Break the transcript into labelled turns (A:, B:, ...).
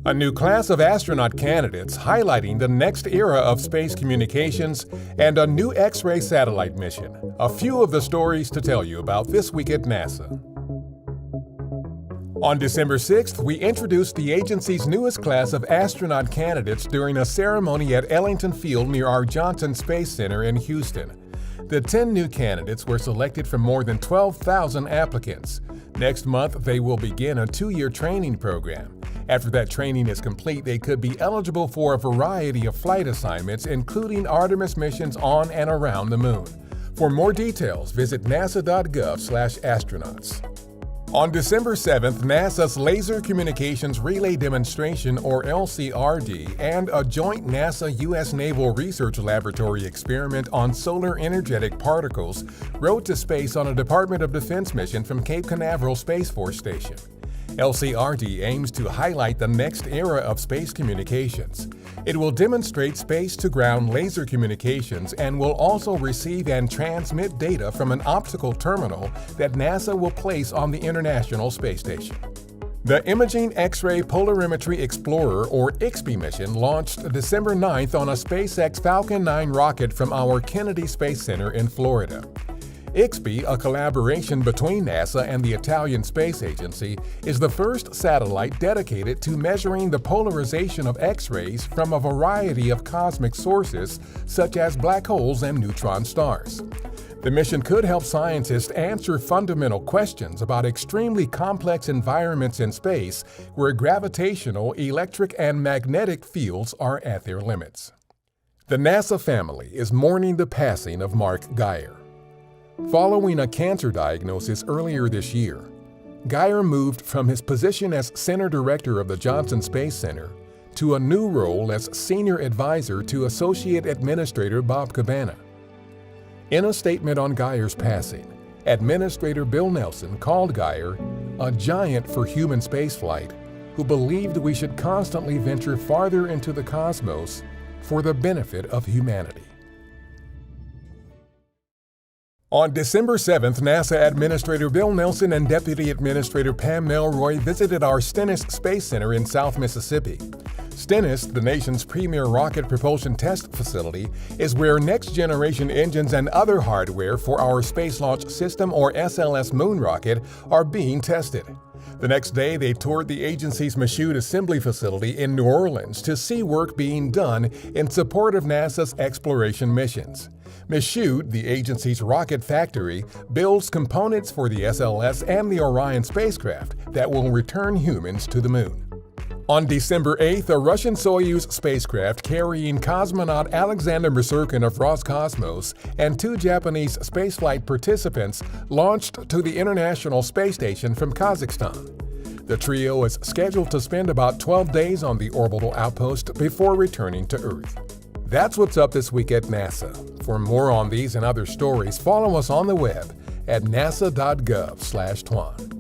A: A new class of astronaut candidates highlighting the next era of space communications and a new X-ray satellite mission. A few of the stories to tell you about this week at NASA. On December 6th, we introduced the agency's newest class of astronaut candidates during a ceremony at Ellington Field near our Johnson Space Center in Houston. The 10 new candidates were selected from more than 12,000 applicants. Next month, they will begin a 2-year training program. After that training is complete, they could be eligible for a variety of flight assignments, including Artemis missions on and around the Moon. For more details, visit nasa.gov/astronauts. On December 7th, NASA's Laser Communications Relay Demonstration, or LCRD, and a joint NASA-U.S. Naval Research Laboratory experiment on solar energetic particles rode to space on a Department of Defense mission from Cape Canaveral Space Force Station. LCRD aims to highlight the next era of space communications. It will demonstrate space-to-ground laser communications and will also receive and transmit data from an optical terminal that NASA will place on the International Space Station. The Imaging X-ray Polarimetry Explorer, or IXPE mission, launched December 9th on a SpaceX Falcon 9 rocket from our Kennedy Space Center in Florida. IXPE, a collaboration between NASA and the Italian Space Agency, is the first satellite dedicated to measuring the polarization of X-rays from a variety of cosmic sources, such as black holes and neutron stars. The mission could help scientists answer fundamental questions about extremely complex environments in space where gravitational, electric, and magnetic fields are at their limits. The NASA family is mourning the passing of Mark Geyer. Following a cancer diagnosis earlier this year, Geyer moved from his position as Center Director of the Johnson Space Center to a new role as Senior Advisor to Associate Administrator Bob Cabana. In a statement on Geyer's passing, Administrator Bill Nelson called Geyer a giant for human spaceflight who believed we should constantly venture farther into the cosmos for the benefit of humanity. On December 7th, NASA Administrator Bill Nelson and Deputy Administrator Pam Melroy visited our Stennis Space Center in South Mississippi. Stennis, the nation's premier rocket propulsion test facility, is where next-generation engines and other hardware for our Space Launch System, or SLS moon rocket, are being tested. The next day, they toured the agency's Michoud Assembly Facility in New Orleans to see work being done in support of NASA's exploration missions. Michoud, the agency's rocket factory, builds components for the SLS and the Orion spacecraft that will return humans to the Moon. On December 8th, a Russian Soyuz spacecraft carrying cosmonaut Alexander Misurkin of Roscosmos and 2 Japanese spaceflight participants launched to the International Space Station from Kazakhstan. The trio is scheduled to spend about 12 days on the orbital outpost before returning to Earth. That's what's up this week at NASA. For more on these and other stories, follow us on the web at nasa.gov/twan.